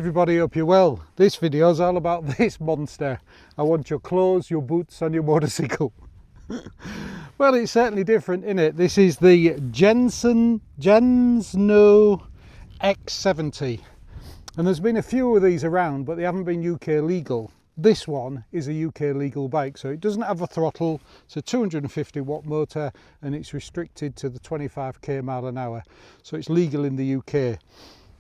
everybody, hope you're well. This video is all about this monster. I want your clothes, your boots and your motorcycle. Well, it's certainly different, isn't it? This is the Jansno X70. And there's been a few of these around, but they haven't been UK legal. This one is a UK legal bike, so it doesn't have a throttle. It's a 250 watt motor and it's restricted to the 25k mile an hour. So it's legal in the UK.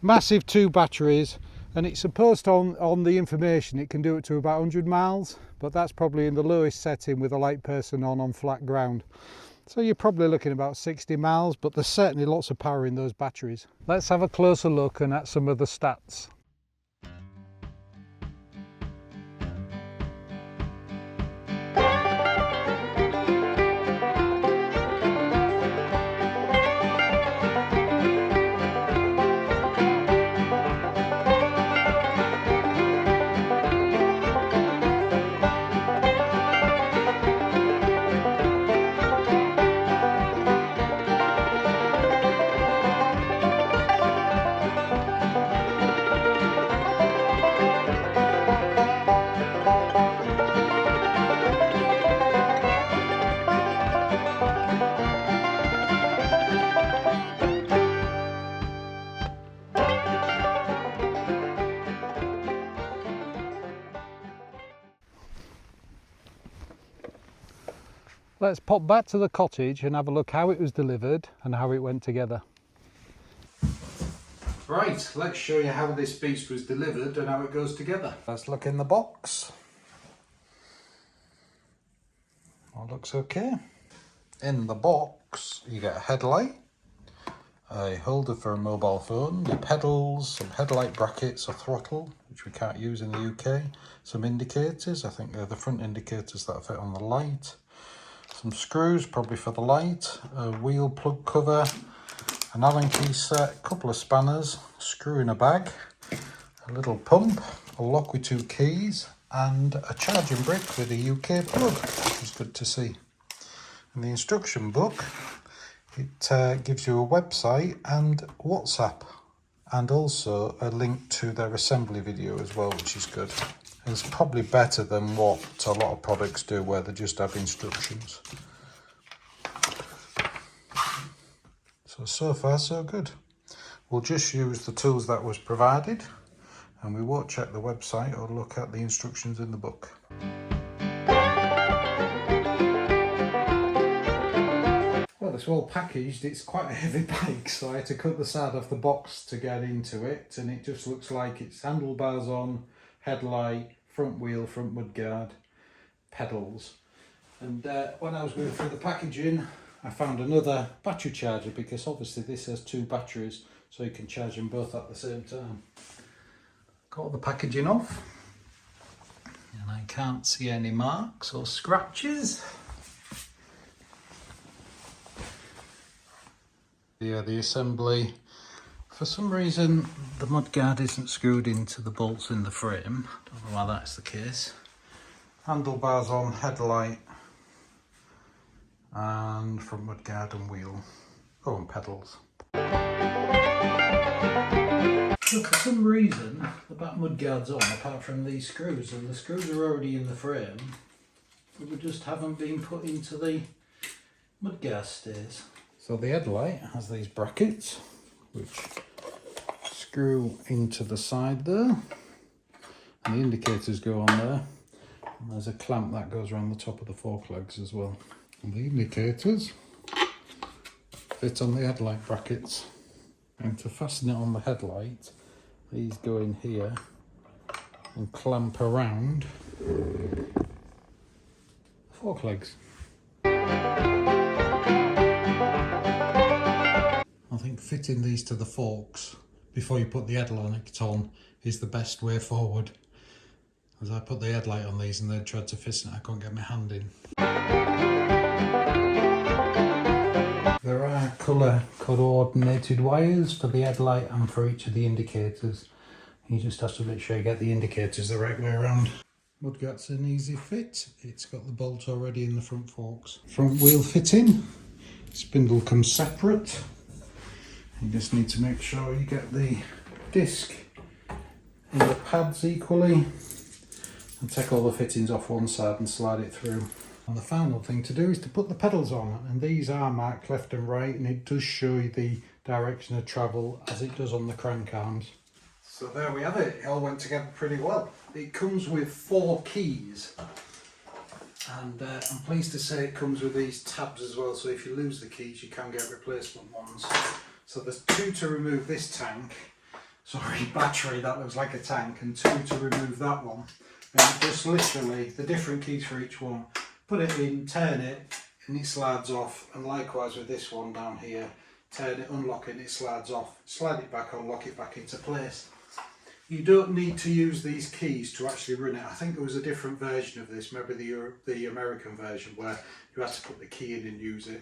Massive 2 batteries, and it's supposed on the information it can do it to about 100 miles, but that's probably in the lowest setting with a light person on flat ground. So you're probably looking about 60 miles, but there's certainly lots of power in those batteries. Let's have a closer look and at some of the stats. Let's pop back to the cottage and have a look how it was delivered and how it went together. Right, let's show you how this beast was delivered and how it goes together. Let's look in the box. All looks okay. In the box you get a headlight, a holder for a mobile phone, your pedals, some headlight brackets, a throttle, which we can't use in the UK, some indicators, I think they're the front indicators that fit on the light, some screws, probably for the light, a wheel plug cover, an Allen key set, a couple of spanners, a screw in a bag, a little pump, a lock with 2 keys, and a charging brick with a UK plug, which is good to see. In the instruction book, it gives you a website and WhatsApp, and also a link to their assembly video as well, which is good. It's probably better than what a lot of products do, where they just have instructions. So far so good. We'll just use the tools that was provided, and we won't check the website or look at the instructions in the book. Well, it's well packaged. It's quite a heavy bike, so I had to cut the side off the box to get into it, and it just looks like it's handlebars on, headlight, front wheel, front mudguard, pedals. And when I was going through the packaging, I found another battery charger, because obviously this has 2 batteries, so you can charge them both at the same time. Got the packaging off, and I can't see any marks or scratches. Yeah, the assembly, for some reason the mudguard isn't screwed into the bolts in the frame. Don't know why that's the case. Handlebars on, headlight, and front mudguard and wheel. Oh, and pedals. So for some reason the back mudguard's on, apart from these screws, and the screws are already in the frame, but we just haven't been put into the mudguard stays. So the headlight has these brackets which screw into the side there, and the indicators go on there, and there's a clamp that goes around the top of the fork legs as well. And the indicators fit on the headlight brackets, and to fasten it on the headlight, these go in here and clamp around the fork legs. I think fitting these to the forks before you put the headlight on is the best way forward. As I put the headlight on these and then tried to fit it, I couldn't get my hand in. There are colour coordinated wires for the headlight and for each of the indicators. You just have to make sure you get the indicators the right way around. Mudguard's an easy fit. It's got the bolt already in the front forks. Front wheel fitting. Spindle comes separate. You just need to make sure you get the disc and the pads equally, and take all the fittings off one side and slide it through. And the final thing to do is to put the pedals on, and these are marked left and right, and it does show you the direction of travel as it does on the crank arms. So there we have it, it all went together pretty well. It comes with 4 keys, and I'm pleased to say it comes with these tabs as well, so if you lose the keys you can get replacement ones. So there's 2 to remove this tank, sorry, battery, that looks like a tank, and 2 to remove that one. And just literally the different keys for each one. Put it in, turn it, and it slides off. And likewise with this one down here, turn it, unlock it, and it slides off. Slide it back on, lock it back into place. You don't need to use these keys to actually run it. I think there was a different version of this, maybe the American version, where you have to put the key in and use it.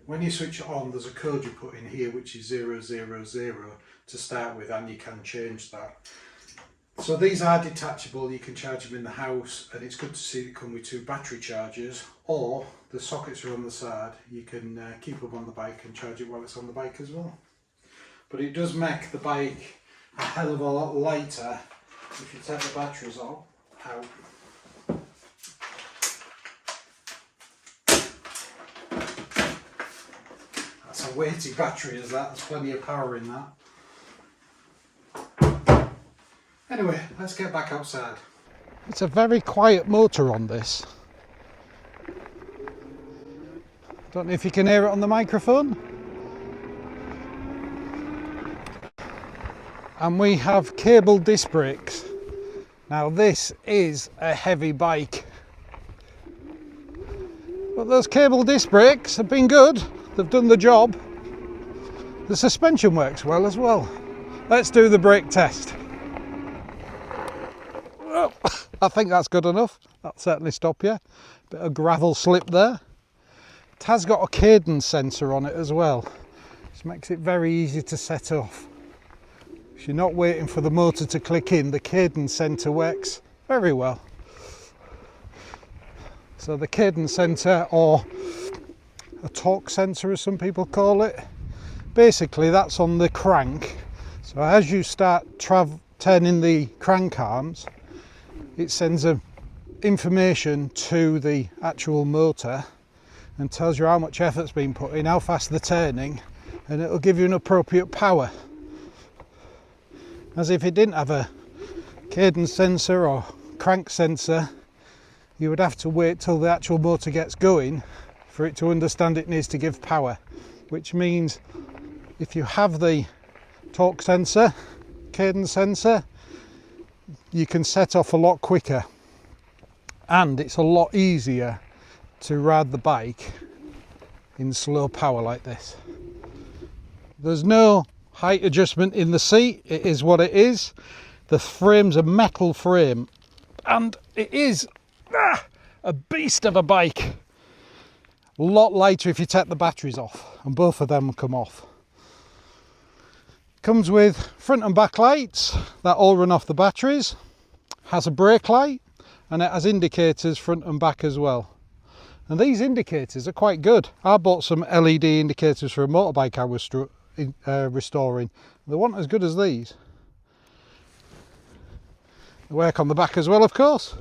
When you switch it on, there's a code you put in here, which is 000 to start with, and you can change that. So these are detachable, you can charge them in the house, and it's good to see they come with 2 battery chargers, or the sockets are on the side, you can keep them on the bike and charge it while it's on the bike as well. But it does make the bike a hell of a lot lighter if you take the batteries out. That's a weighty battery, is that? There's plenty of power in that. Anyway, let's get back outside. It's a very quiet motor on this. Don't know if you can hear it on the microphone. And we have cable disc brakes. Now this is a heavy bike. But those cable disc brakes have been good. They've done the job. The suspension works well as well. Let's do the brake test. I think that's good enough. That'll certainly stop you. Bit of gravel slip there. It has got a cadence sensor on it as well, which makes it very easy to set off. If you're not waiting for the motor to click in, the cadence sensor works very well. So the cadence sensor, or a torque sensor as some people call it, basically that's on the crank. So as you start turning the crank arms, it sends information to the actual motor and tells you how much effort's been put in, how fast they're turning, and it'll give you an appropriate power. As if it didn't have a cadence sensor or crank sensor, you would have to wait till the actual motor gets going for it to understand it needs to give power, which means if you have the torque sensor, cadence sensor, you can set off a lot quicker, and it's a lot easier to ride the bike in slow power like this. There's no height adjustment in the seat, it is what it is. The frame's a metal frame, and it is a beast of a bike. A lot lighter if you take the batteries off, and both of them will come off. Comes with front and back lights that all run off the batteries, has a brake light, and it has indicators front and back as well. And these indicators are quite good. I bought some LED indicators for a motorbike I was restoring. They weren't as good as these. They work on the back as well, of course.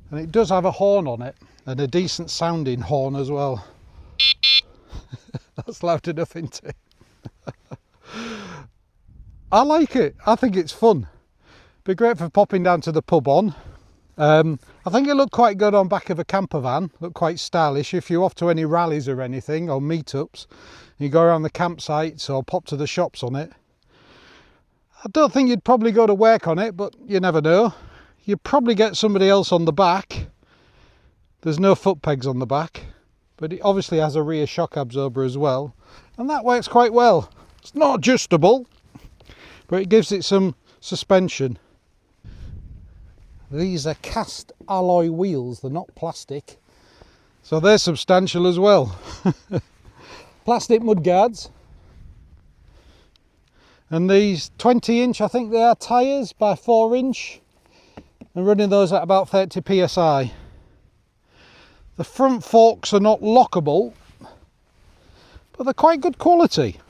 And it does have a horn on it, and a decent sounding horn as well. That's loud enough, isn't it? I like it. I think it's fun. Be great for popping down to the pub on. I think it looked quite good on back of a camper van. Looked quite stylish. If you're off to any rallies or anything, or meetups, you go around the campsites or pop to the shops on it. I don't think you'd probably go to work on it, but you never know. You'd probably get somebody else on the back. There's no foot pegs on the back, but it obviously has a rear shock absorber as well, and that works quite well. It's not adjustable, but it gives it some suspension. These are cast alloy wheels, they're not plastic, so they're substantial as well. Plastic mudguards, and these 20-inch, I think they are, tyres by 4-inch, and running those at about 30 psi. The front forks are not lockable, but they're quite good quality.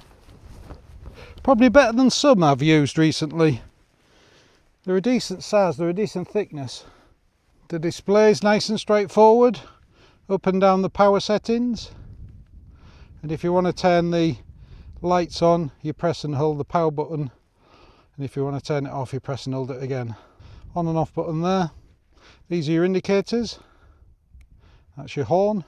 Probably better than some I've used recently. They're a decent size, they're a decent thickness. The display's nice and straightforward, up and down the power settings. And if you want to turn the lights on, you press and hold the power button. And if you want to turn it off, you press and hold it again. On and off button there. These are your indicators. That's your horn.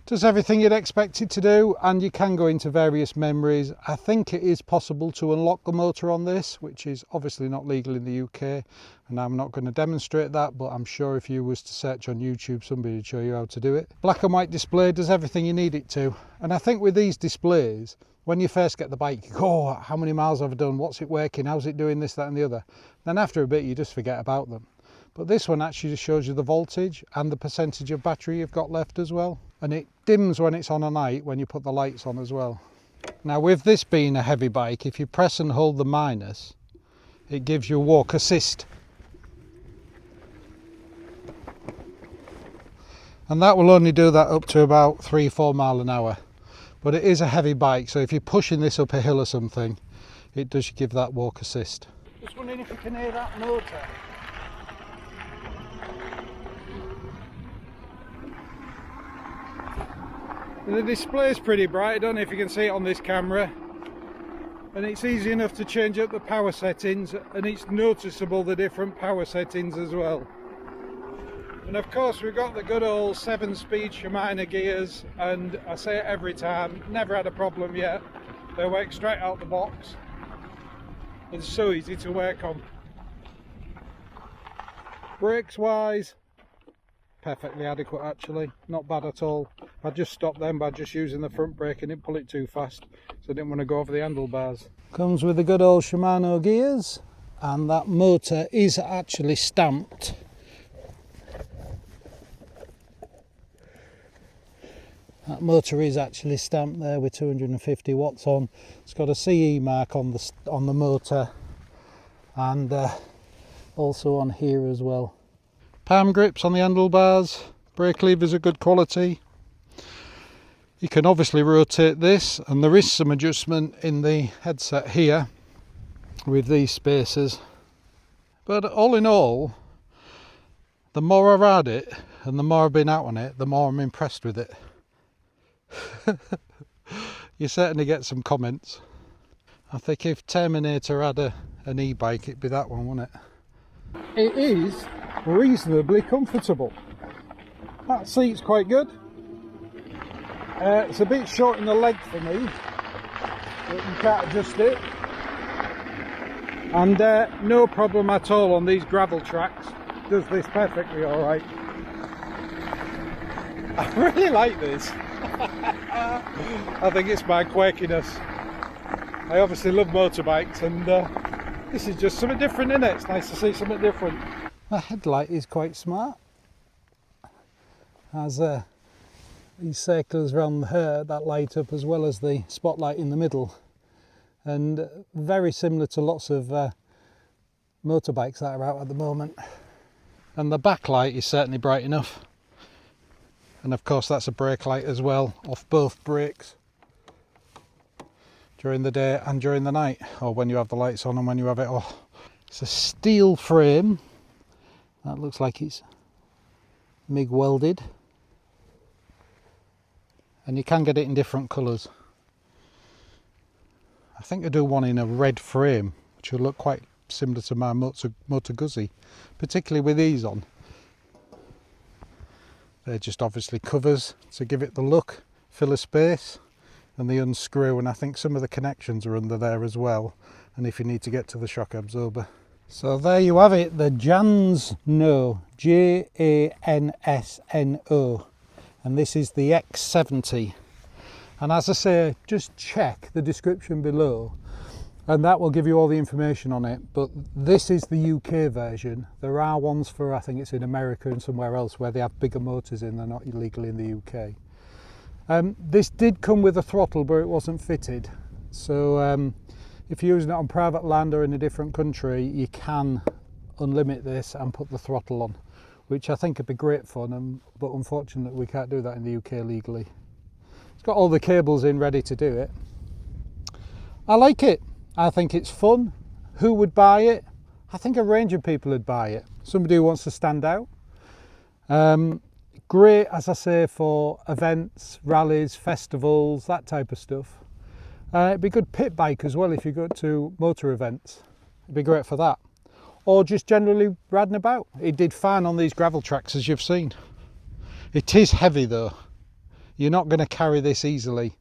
Does everything you'd expect it to do, and you can go into various memories. I think it is possible to unlock the motor on this, which is obviously not legal in the UK, and I'm not going to demonstrate that, but I'm sure if you was to search on YouTube, somebody would show you how to do it. Black and white display does everything you need it to, and I think with these displays, when you first get the bike, you go, oh, how many miles have I done, what's it working, how's it doing this, that and the other. Then after a bit you just forget about them. But this one actually just shows you the voltage and the percentage of battery you've got left as well. And it dims when it's on a night when you put the lights on as well. Now with this being a heavy bike, if you press and hold the minus, it gives you walk assist. And that will only do that up to about 3-4 miles an hour. But it is a heavy bike, so if you're pushing this up a hill or something, it does give that walk assist. Just wondering if you can hear that motor. The display is pretty bright, I don't know if you can see it on this camera, and it's easy enough to change up the power settings, and it's noticeable the different power settings as well. And of course we've got the good old 7-speed Shimano gears, and I say it every time, never had a problem yet. They work straight out the box and so easy to work on. Brakes wise, perfectly adequate actually, not bad at all. I just stopped them by just using the front brake and didn't pull it too fast, so I didn't want to go over the handlebars. Comes with the good old Shimano gears, and that motor is actually stamped. That motor is actually stamped there with 250 watts on. It's got a CE mark on the motor, and also on here as well. Palm grips on the handlebars, brake levers are good quality. You can obviously rotate this, and there is some adjustment in the headset here with these spacers. But all in all, the more I've had it and the more I've been out on it, the more I'm impressed with it. You certainly get some comments. I think if Terminator had an e-bike, it'd be that one, wouldn't it? It is reasonably comfortable. That seat's quite good. It's a bit short in the leg for me, but you can't adjust it. And no problem at all on these gravel tracks. Does this perfectly alright. I really like this. I think it's my quirkiness. I obviously love motorbikes, and this is just something different, isn't it? It's nice to see something different. The headlight is quite smart. Has these circles around that light up, as well as the spotlight in the middle, and very similar to lots of motorbikes that are out at the moment. And the backlight is certainly bright enough, and of course that's a brake light as well, off both brakes during the day and during the night, or when you have the lights on and when you have it off. It's a steel frame that looks like it's MIG welded, and you can get it in different colours. I think I do one in a red frame, which will look quite similar to my Moto Guzzi, particularly with these on. They're just obviously covers to give it the look, fill a space, and they unscrew, and I think some of the connections are under there as well, and if you need to get to the shock absorber. So there you have it, the Jansno, Jansno, and this is the X70. And as I say, just check the description below, and that will give you all the information on it. But this is the UK version. There are ones for, I think it's in America and somewhere else, where they have bigger motors in. They're not illegal in the UK. This did come with a throttle, but it wasn't fitted. So if you're using it on private land or in a different country, you can unlimit this and put the throttle on, which I think would be great fun, but unfortunately we can't do that in the UK legally. It's got all the cables in ready to do it. I like it. I think it's fun. Who would buy it? I think a range of people would buy it. Somebody who wants to stand out. Great, as I say, for events, rallies, festivals, that type of stuff. It'd be good pit bike as well if you go to motor events. It'd be great for that. Or just generally riding about. It did fine on these gravel tracks, as you've seen. It is heavy though. You're not going to carry this easily